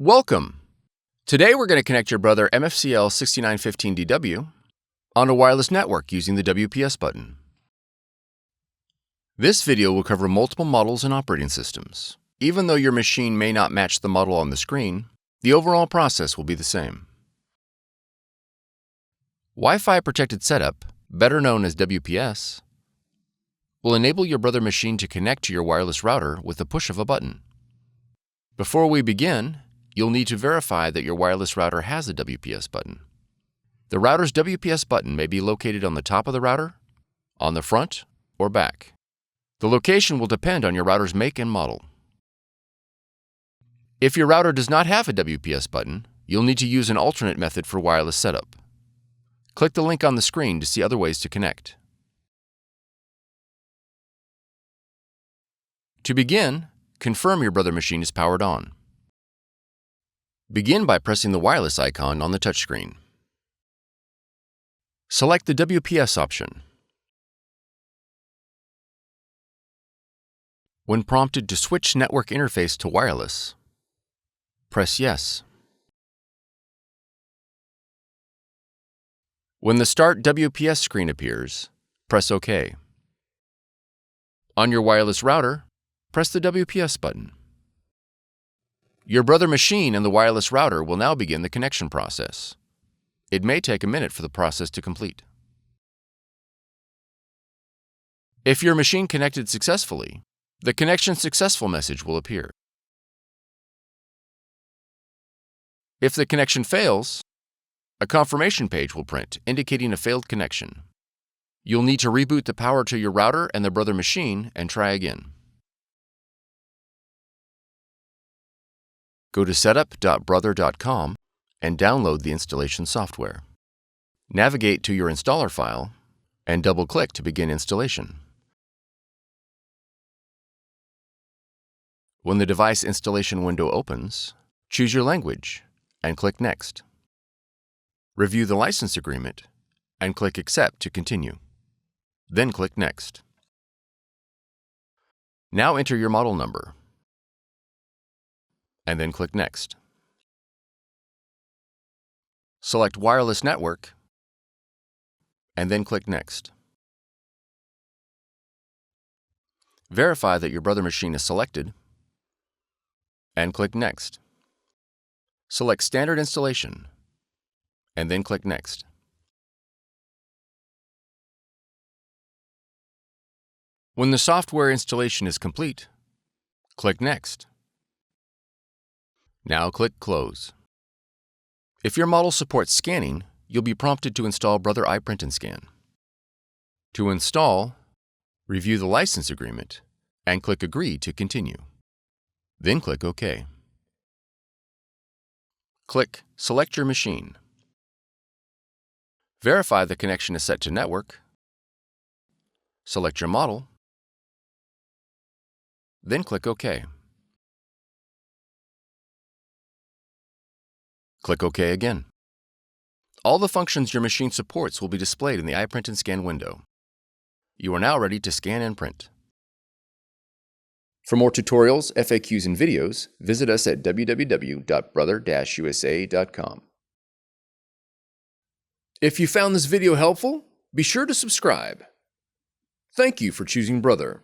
Welcome! Today we're going to connect your Brother MFC-L6915DW on a wireless network using the WPS button. This video will cover multiple models and operating systems. Even though your machine may not match the model on the screen, the overall process will be the same. Wi-Fi protected setup, better known as WPS, will enable your Brother machine to connect to your wireless router with the push of a button. Before we begin, you'll need to verify that your wireless router has a WPS button. The router's WPS button may be located on the top of the router, on the front, or back. The location will depend on your router's make and model. If your router does not have a WPS button, you'll need to use an alternate method for wireless setup. Click the link on the screen to see other ways to connect. To begin, confirm your Brother machine is powered on. Begin by pressing the wireless icon on the touchscreen. Select the WPS option. When prompted to switch network interface to wireless, press Yes. When the Start WPS screen appears, press OK. On your wireless router, press the WPS button. Your Brother machine and the wireless router will now begin the connection process. It may take a minute for the process to complete. If your machine connected successfully, the Connection Successful message will appear. If the connection fails, a confirmation page will print indicating a failed connection. You'll need to reboot the power to your router and the Brother machine and try again. Go to setup.brother.com and download the installation software. Navigate to your installer file and double-click to begin installation. When the device installation window opens, choose your language and click Next. Review the license agreement and click Accept to continue. Then click Next. Now enter your model number and then click Next. Select Wireless Network and then click Next. Verify that your Brother machine is selected and click Next. Select Standard Installation and then click Next. When the software installation is complete, click Next. Now click Close. If your model supports scanning, you'll be prompted to install Brother iPrint&Scan. To install, review the license agreement and click Agree to continue. Then click OK. Click Select your machine. Verify the connection is set to network. Select your model. Then click OK. Click OK again. All the functions your machine supports will be displayed in the iPrint&Scan window. You are now ready to scan and print. For more tutorials, FAQs, and videos, visit us at www.brother-usa.com. If you found this video helpful, be sure to subscribe. Thank you for choosing Brother.